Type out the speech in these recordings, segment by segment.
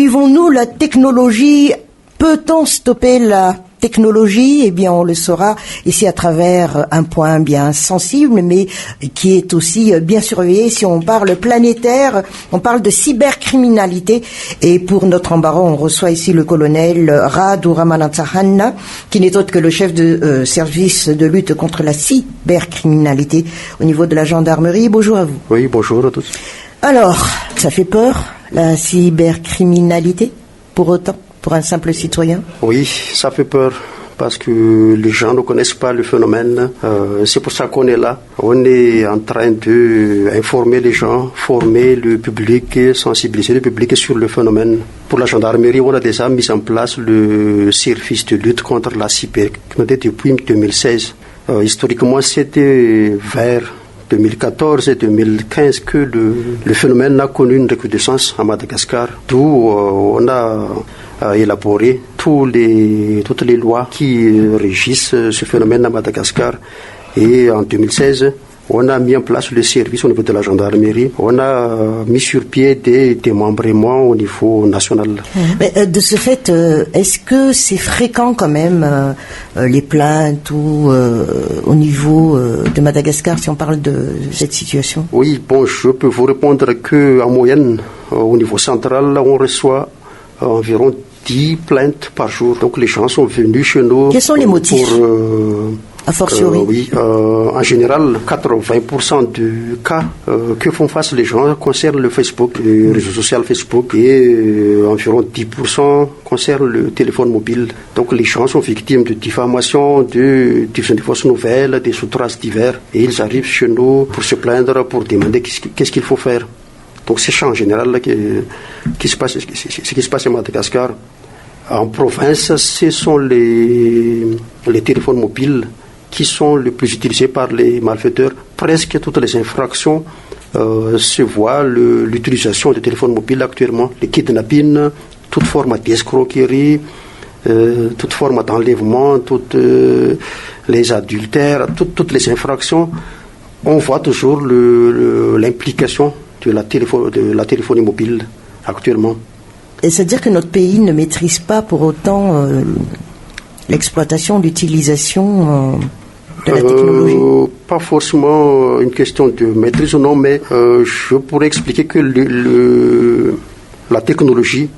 Suivons-nous la technologie? Peut-on stopper la technologie? Eh bien, on le saura ici à travers un point bien sensible, mais qui est aussi bien surveillé. Si on parle planétaire, on parle de cybercriminalité. Et pour notre embarras, on reçoit ici le colonel Radu Ramanatsahanna, qui n'est autre que le chef de service de lutte contre la cybercriminalité au niveau de la gendarmerie. Bonjour à vous. Oui, bonjour à tous. Alors, ça fait peur, la cybercriminalité, pour autant, pour un simple citoyen? Oui, ça fait peur parce que les gens ne connaissent pas le phénomène. C'est pour ça qu'on est là. On est en train d'informer les gens, former le public, sensibiliser le public sur le phénomène. Pour la gendarmerie, on a déjà mis en place le service de lutte contre la cybercriminalité depuis 2016. Historiquement, c'était vers 2014 et 2015 que le phénomène a connu une recrudescence à Madagascar, d'où on a élaboré toutes les lois qui régissent ce phénomène à Madagascar. Et en 2016, on a mis en place le service au niveau de la gendarmerie. On a mis sur pied des démembrements au niveau national. Mais de ce fait, est-ce que c'est fréquent quand même les plaintes ou au niveau de Madagascar, si on parle de cette situation? Oui, bon, je peux vous répondre qu'en moyenne, au niveau central, on reçoit environ 10 plaintes par jour. Donc les gens sont venus chez nous. Quels sont les motifs a fortiori? Oui, en général, 80% des cas que font face les gens concernent le Facebook, le réseau social Facebook, et environ 10% concernent le téléphone mobile. Donc les gens sont victimes de diffamation, de fausses nouvelles, des outrages divers, et ils arrivent chez nous pour se plaindre, pour demander qu'est-ce qu'il faut faire. Donc c'est ça en général ce qui se passe à Madagascar. En province, ce sont les téléphones mobiles qui sont les plus utilisés par les malfaiteurs. Presque toutes les infractions se voient l'utilisation des téléphones mobiles actuellement. Les kidnappings, toute forme d'escroquerie, toute forme d'enlèvement, toutes les adultères, toutes les infractions. On voit toujours l'implication de la téléphonie mobile actuellement. Et c'est-à-dire que notre pays ne maîtrise pas pour autant l'exploitation, l'utilisation de la technologie? Pas forcément une question de maîtrise ou non, mais je pourrais expliquer que la technologie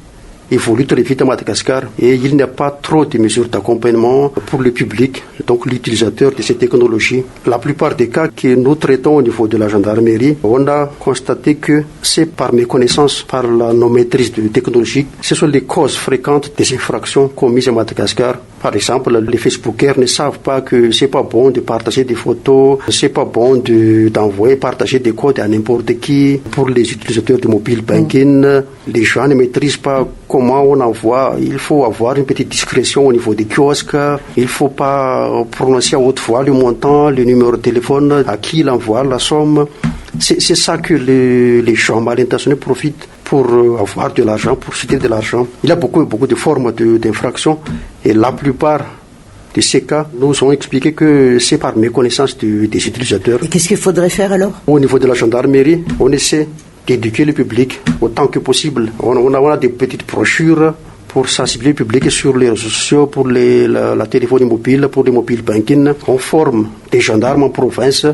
évolue très vite à Madagascar et il n'y a pas trop de mesures d'accompagnement pour le public, donc l'utilisateur de ces technologies. La plupart des cas que nous traitons au niveau de la gendarmerie, on a constaté que c'est par méconnaissance, par la non-maîtrise de technologie, ce sont les causes fréquentes des infractions commises à Madagascar. Par exemple, les Facebookers ne savent pas que c'est pas bon de partager des photos, c'est pas bon d'envoyer, partager des codes à n'importe qui. Pour les utilisateurs de mobile banking, les gens ne maîtrisent pas comment on envoie. Il faut avoir une petite discrétion au niveau des kiosques. Il ne faut pas prononcer à haute voix le montant, le numéro de téléphone, à qui il envoie la somme. C'est ça que les gens mal intentionnés profitent pour avoir de l'argent, pour citer de l'argent. Il y a beaucoup de formes d'infractions et la plupart de ces cas nous ont expliqué que c'est par méconnaissance des utilisateurs. Et qu'est-ce qu'il faudrait faire alors? Au niveau de la gendarmerie, on essaie d'éduquer le public autant que possible. On a des petites brochures pour sensibiliser le public sur les réseaux sociaux, pour la téléphonie mobile, pour les mobile banking. On forme des gendarmes en province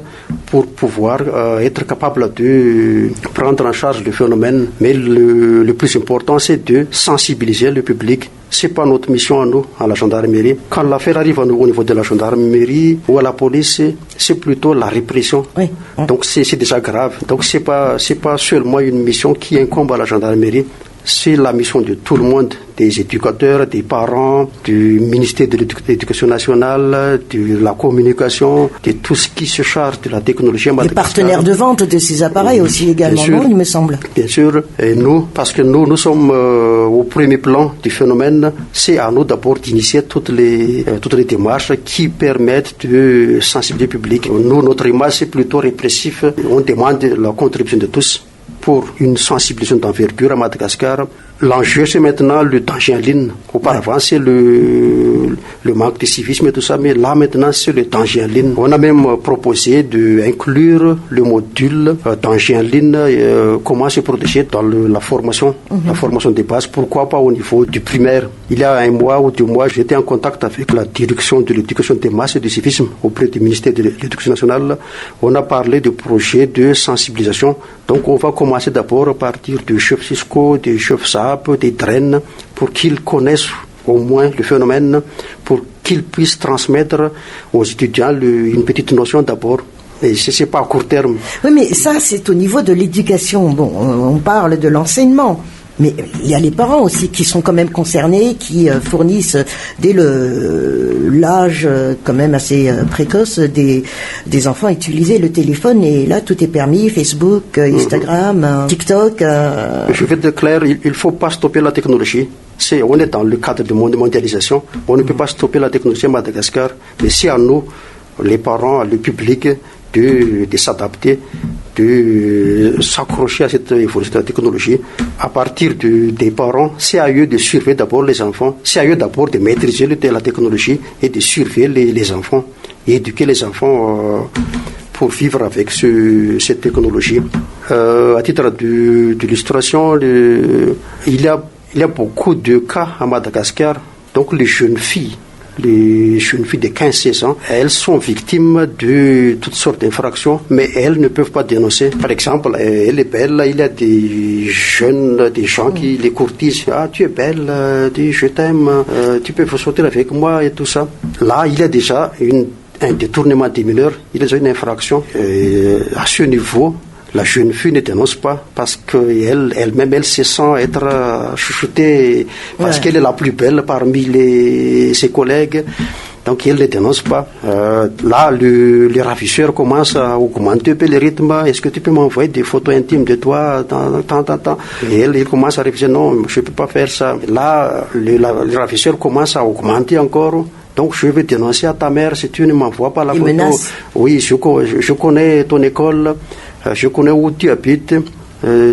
pour pouvoir être capable de prendre en charge le phénomène. Mais le plus important, c'est de sensibiliser le public. C'est pas notre mission à nous, à la gendarmerie. Quand l'affaire arrive à nous au niveau de la gendarmerie ou à la police, c'est plutôt la répression. Oui. Donc c'est déjà grave. Donc c'est pas seulement une mission qui incombe à la gendarmerie. C'est la mission de tout le monde, des éducateurs, des parents, du ministère de l'Éducation nationale, de la communication, de tout ce qui se charge de la technologie. Les partenaires de vente de ces appareils aussi également, sûr, non, il me semble. Bien sûr, et nous, parce que nous sommes au premier plan du phénomène, c'est à nous d'abord d'initier toutes les démarches qui permettent de sensibiliser le public. Nous, notre image, c'est plutôt répressif. On demande la contribution de tous pour une sensibilisation d'envergure à Madagascar. L'enjeu, c'est maintenant le danger en ligne. Auparavant, c'est le le manque de civisme et tout ça, mais là maintenant c'est le danger en ligne. On a même proposé d'inclure le module danger en ligne, comment se protéger dans la formation de base, pourquoi pas au niveau du primaire. Il y a 1 mois ou 2 mois, j'étais en contact avec la direction de l'éducation des masses et du civisme auprès du ministère de l'Éducation nationale. On a parlé de projets de sensibilisation. Donc on va commencer d'abord à partir des chefs fiscaux, des chefs SAP, des DREN, pour qu'ils connaissent au moins le phénomène, pour qu'ils puissent transmettre aux étudiants une petite notion d'abord. Et ce n'est pas à court terme. Oui, mais ça, c'est au niveau de l'éducation. Bon, on parle de l'enseignement. Mais il y a les parents aussi qui sont quand même concernés, qui fournissent dès l'âge quand même assez précoce des enfants utiliser le téléphone, et là tout est permis, Facebook, Instagram, TikTok. Je vais être clair, il ne faut pas stopper la technologie. On est dans le cadre de mondialisation, on ne peut pas stopper la technologie à Madagascar, mais c'est à nous, les parents, le public, de s'adapter, de s'accrocher à cette évolution de la technologie. À partir des parents, c'est à eux de surveiller d'abord les enfants, c'est à eux d'abord de maîtriser la technologie et de surveiller les enfants et éduquer les enfants pour vivre avec cette technologie. À titre d'illustration, il y a beaucoup de cas à Madagascar, donc les jeunes filles de 15-16 ans, elles sont victimes de toutes sortes d'infractions, mais elles ne peuvent pas dénoncer. Par exemple, elle est belle, il y a des gens qui les courtisent. Ah, tu es belle, je t'aime, tu peux sortir avec moi et tout ça. Là, il y a déjà un détournement des mineurs, il y a déjà une infraction. À ce niveau, la jeune fille ne dénonce pas parce qu'elle-même, elle se sent être chouchoutée parce qu'elle est la plus belle parmi ses collègues. Donc, elle ne dénonce pas. Là, le ravisseur commence à augmenter un peu le rythme. Est-ce que tu peux m'envoyer des photos intimes de toi? Et elle commence à réfléchir, non, je ne peux pas faire ça. Là, le ravisseur commence à augmenter encore. Donc, je vais dénoncer à ta mère si tu ne m'envoies pas la photo. Menace. Oui, je connais ton école. Je connais où tu habites,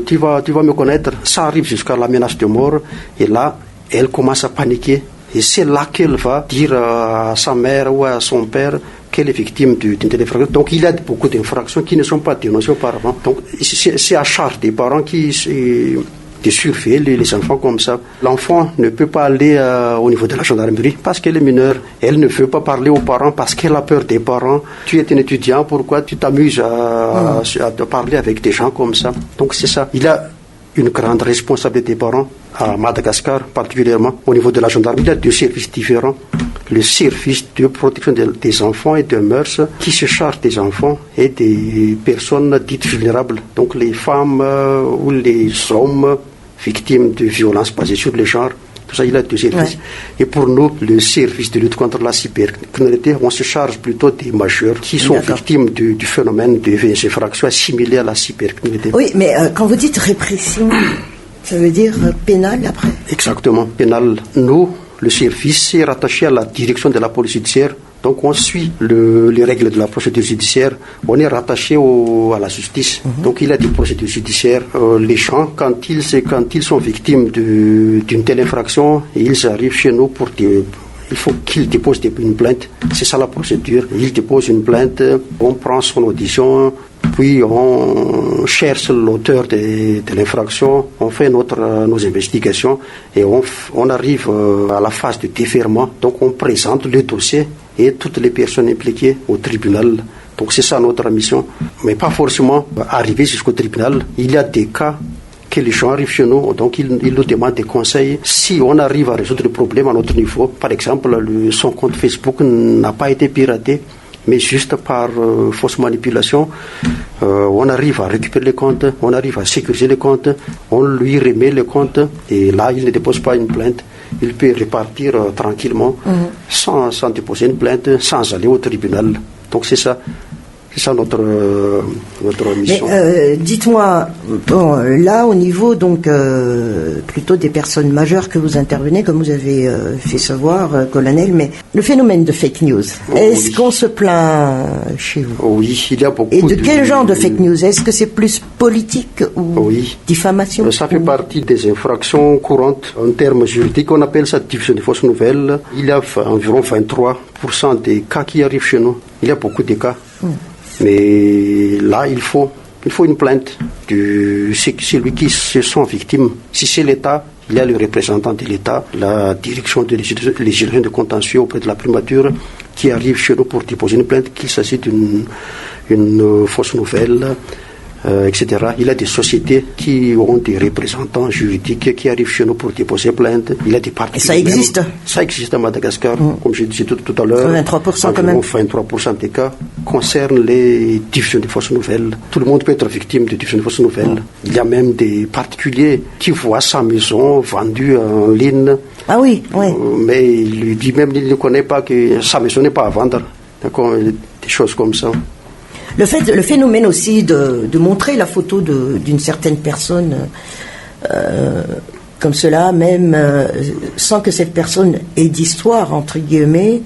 tu vas me connaître. Ça arrive jusqu'à la menace de mort. Et là, elle commence à paniquer. Et c'est là qu'elle va dire à sa mère ou à son père qu'elle est victime d'une telle infraction. Donc, il y a beaucoup d'infractions qui ne sont pas dénoncées auparavant. Donc, c'est à charge des parents de surveiller les enfants comme ça. L'enfant ne peut pas aller au niveau de la gendarmerie parce qu'elle est mineure. Elle ne veut pas parler aux parents parce qu'elle a peur des parents. Tu es un étudiant, pourquoi tu t'amuses à parler avec des gens comme ça? Donc c'est ça. Il y a une grande responsabilité des parents à Madagascar, particulièrement au niveau de la gendarmerie. Il y a 2 services différents. Le service de protection des enfants et des mœurs qui se charge des enfants et des personnes dites vulnérables. Donc les femmes ou les hommes victimes de violences basées sur le genre. Tout ça, il y a 2 services. Ouais. Et pour nous, le service de lutte contre la cybercriminalité, on se charge plutôt des majeurs qui sont victimes du phénomène des infractions assimilées à la cybercriminalité. Oui, mais quand vous dites répression, ça veut dire pénal après? Exactement, pénal. Nous, le service est rattaché à la direction de la police judiciaire. Donc on suit les règles de la procédure judiciaire. On est rattaché à la justice. Donc il y a des procédures judiciaires. Les gens, quand ils sont victimes d'une telle infraction, ils arrivent chez nous il faut qu'ils déposent une plainte. C'est ça la procédure. Ils déposent une plainte, on prend son audition, puis on cherche l'auteur de l'infraction, on fait nos investigations et on arrive à la phase de déferment. Donc on présente le dossier et toutes les personnes impliquées au tribunal. Donc c'est ça notre mission. Mais pas forcément arriver jusqu'au tribunal. Il y a des cas que les gens arrivent chez nous, donc ils nous demandent des conseils. Si on arrive à résoudre le problème à notre niveau, par exemple, son compte Facebook n'a pas été piraté, mais juste par fausse manipulation, on arrive à récupérer les comptes, on arrive à sécuriser les comptes, on lui remet les comptes, et là, il ne dépose pas une plainte. Il peut repartir tranquillement, sans déposer une plainte, sans aller au tribunal. Donc c'est ça. C'est ça notre mission. Mais dites-moi, bon, là au niveau donc plutôt des personnes majeures que vous intervenez, comme vous avez fait savoir, colonel, mais le phénomène de fake news, est-ce qu'on se plaint chez vous? Oui, il y a beaucoup. Et de quel genre de fake news? Est-ce que c'est plus politique ou diffamation? Ça fait partie des infractions courantes en termes juridiques. On appelle ça diffusion de fausses nouvelles. Il y a environ 23% des cas qui arrivent chez nous. Il y a beaucoup de cas. Mais là, il faut une plainte de celui qui se sent victime. Si c'est l'État, il y a le représentant de l'État, la direction de législation de contentieux auprès de la primature qui arrive chez nous pour déposer une plainte, qu'il s'agit d'une fausse nouvelle, etc. Il y a des sociétés qui ont des représentants juridiques qui arrivent chez nous pour déposer plainte. Il y a des parties. Et ça existe? Ça existe à Madagascar, comme je disais tout à l'heure. 23% quand même. 23% des cas concernent les diffusions de fausses nouvelles. Tout le monde peut être victime de diffusion de fausses nouvelles. Il y a même des particuliers qui voient sa maison vendue en ligne. Ah oui, oui. Mais il dit même qu'il ne connaît pas que sa maison n'est pas à vendre. D'accord, des choses comme ça. Le phénomène aussi de montrer la photo d'une certaine personne comme cela, même sans que cette personne ait d'histoire, entre guillemets,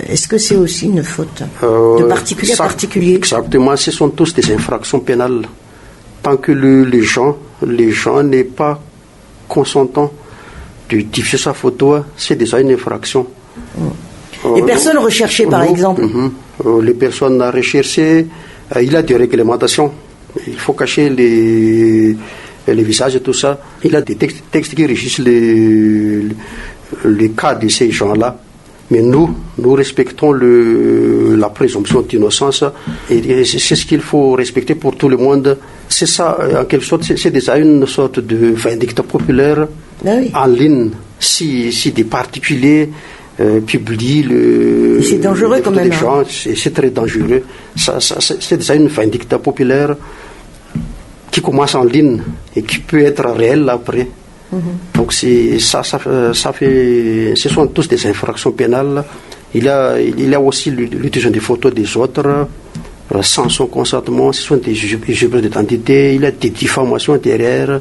est-ce que c'est aussi une faute de particulier à particulier? Exactement, ce sont tous des infractions pénales. Tant que les gens n'est pas consentants de diffuser sa photo, c'est déjà une infraction. Les personnes recherchées, par exemple. Les personnes à rechercher, il y a des réglementations. Il faut cacher les visages et tout ça. Il y a des textes qui régissent les cas de ces gens-là. Mais nous respectons la présomption d'innocence et c'est ce qu'il faut respecter pour tout le monde. C'est ça, en quelque sorte, c'est déjà une sorte de vindicte populaire en ligne. Si des particuliers publient c'est dangereux quand même. C'est très dangereux. C'est déjà une vindicte populaire qui commence en ligne et qui peut être réelle après. Donc ce sont tous des infractions pénales. Il y a aussi l'utilisation des photos des autres sans son consentement. Ce sont des usurpations d'identité. Il y a des diffamations derrière.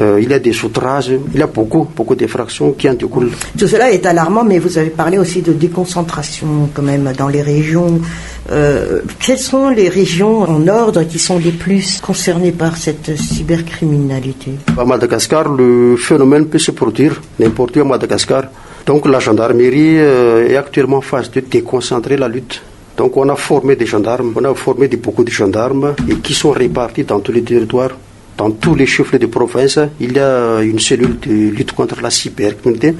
Il y a des outrages, il y a beaucoup d'infractions qui en découlent. Tout cela est alarmant, mais vous avez parlé aussi de déconcentration quand même dans les régions. Quelles sont les régions en ordre qui sont les plus concernées par cette cybercriminalité? À Madagascar, le phénomène peut se produire n'importe où à Madagascar. Donc la gendarmerie est actuellement en phase de déconcentrer la lutte. Donc on a formé des gendarmes, on a formé beaucoup de gendarmes et qui sont répartis dans tous les territoires. Dans tous les chefs-lieux de province, il y a une cellule de lutte contre la cybercriminalité.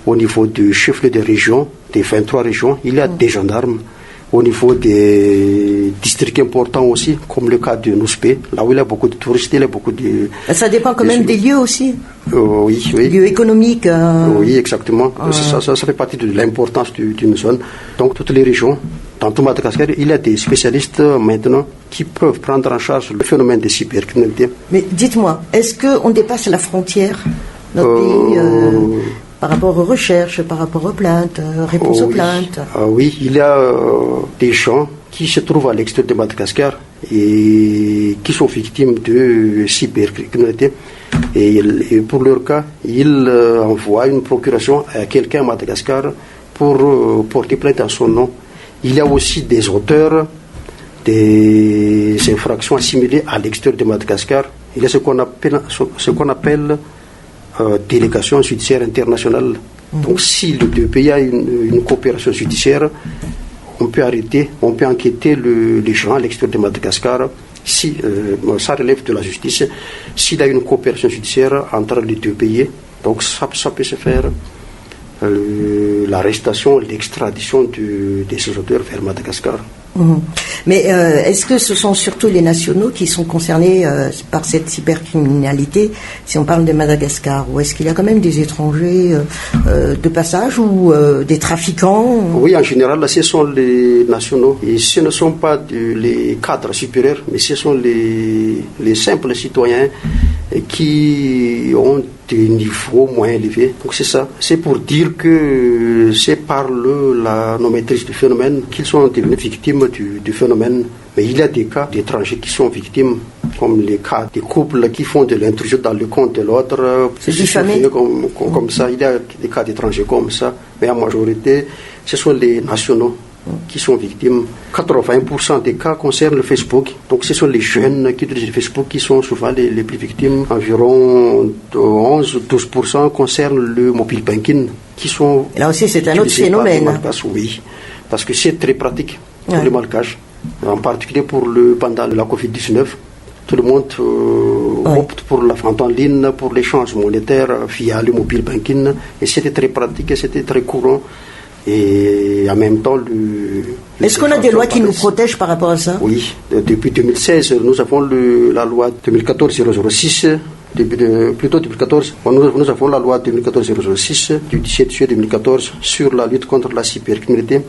Au niveau du chef-lieu de région, des 23 régions, il y a des gendarmes. Au niveau des districts importants aussi, comme le cas de Nouspé, là où il y a beaucoup de touristes, il y a beaucoup de... Ça dépend quand même des lieux aussi. Oui. Lieux économiques. Oui, exactement. Ça fait partie de l'importance d'une zone. Donc toutes les régions, dans tout Madagascar, il y a des spécialistes maintenant qui peuvent prendre en charge le phénomène de cybercriminalité. Mais dites-moi, est-ce qu'on dépasse la frontière, notre pays, par rapport aux recherches, par rapport aux plaintes, réponses aux plaintes? Oui, il y a des gens qui se trouvent à l'extérieur de Madagascar et qui sont victimes de cybercriminalité. Et pour leur cas, ils envoient une procuration à quelqu'un à Madagascar pour porter plainte à son nom. Il y a aussi des auteurs des infractions assimilées à l'extérieur de Madagascar. Il y a ce qu'on appelle délégation judiciaire internationale. Donc si les deux pays ont une coopération judiciaire, on peut enquêter les gens à l'extérieur de Madagascar. Si ça relève de la justice, s'il y a une coopération judiciaire entre les deux pays, donc ça peut se faire. L'arrestation, l'extradition de ces auteurs vers Madagascar. Mais est-ce que ce sont surtout les nationaux qui sont concernés par cette cybercriminalité, si on parle de Madagascar, ou est-ce qu'il y a quand même des étrangers de passage ou des trafiquants? Oui, en général, ce sont les nationaux. Et ce ne sont pas les cadres supérieurs, mais ce sont les simples citoyens et qui ont des niveaux moins élevés. Donc c'est ça. C'est pour dire que c'est par la non-maîtrise du phénomène qu'ils sont devenus victimes du phénomène. Mais il y a des cas d'étrangers qui sont victimes, comme les cas des couples qui font de l'intrusion dans le compte de l'autre. C'est diffamé. Comme ça, il y a des cas d'étrangers comme ça. Mais en majorité, ce sont les nationaux qui sont victimes. 80% des cas concernent le Facebook. Donc ce sont les jeunes qui utilisent le Facebook qui sont souvent les plus victimes. Environ 11-12% concernent le mobile banking qui sont... Là aussi, c'est un autre phénomène. Oui, parce que c'est très pratique pour les malgaches. En particulier pendant la Covid-19. Tout le monde opte pour la vente en ligne, pour l'échange monétaire via le mobile banking. Et c'était très pratique et c'était très courant. Et en même temps, est-ce qu'on a des lois qui nous protègent par rapport à ça? Oui, depuis 2016, nous avons la loi 2014-006. Plutôt 2014, nous avons la loi 2014-006 du 17 juillet 2014 sur la lutte contre la cybercriminalité.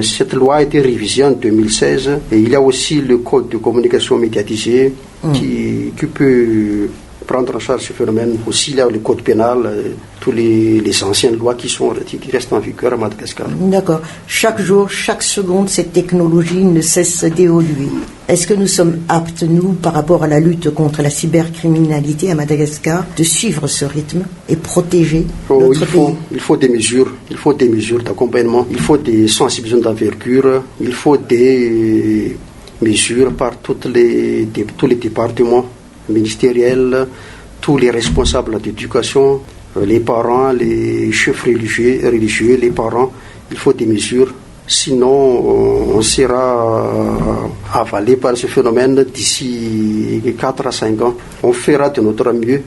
Cette loi a été révisée en 2016 et il y a aussi le code de communication médiatisé qui peut prendre en charge ce phénomène. Aussi, il y a le code pénal, tous les anciennes lois qui restent en vigueur à Madagascar. D'accord. Chaque jour, chaque seconde, cette technologie ne cesse d'évoluer. Est-ce que nous sommes aptes, nous, par rapport à la lutte contre la cybercriminalité à Madagascar, de suivre ce rythme et protéger notre pays? Il faut des mesures. Il faut des mesures d'accompagnement. Il faut des sensibilisations d'envergure. Il faut des mesures par tous les départements ministériels, tous les responsables d'éducation, les parents, les chefs religieux, les parents. Il faut des mesures. Sinon, on sera avalé par ce phénomène d'ici 4 à 5 ans. On fera de notre mieux,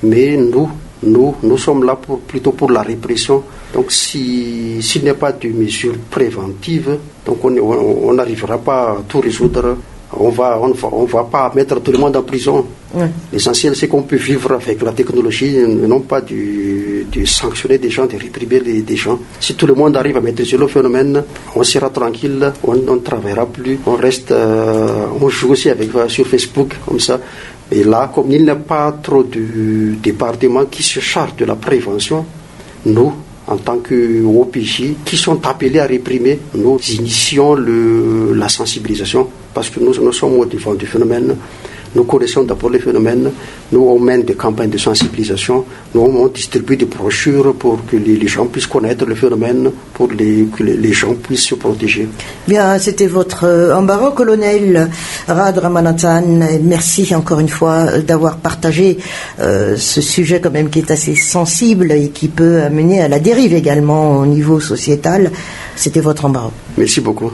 mais nous sommes là plutôt pour la répression. Donc s'il n'y a pas de mesures préventives, donc on n'arrivera pas à tout résoudre. On va pas mettre tout le monde en prison. L'essentiel, c'est qu'on peut vivre avec la technologie, non pas de sanctionner des gens, de réprimer des gens. Si tout le monde arrive à maîtriser le phénomène, on sera tranquille, on ne travaillera plus, on joue aussi sur Facebook, comme ça. Et là, comme il n'y a pas trop de départements qui se chargent de la prévention, nous, en tant qu'OPJ, qui sont appelés à réprimer, nous initions la sensibilisation parce que nous sommes au devant du phénomène. Nous connaissons d'abord le phénomène, nous on mène des campagnes de sensibilisation, nous on distribue des brochures pour que les gens puissent connaître le phénomène, pour que les gens puissent se protéger. Bien, c'était votre embarras, colonel Rad Ramanathan. Merci encore une fois d'avoir partagé ce sujet quand même qui est assez sensible et qui peut amener à la dérive également au niveau sociétal. C'était votre embarras. Merci beaucoup.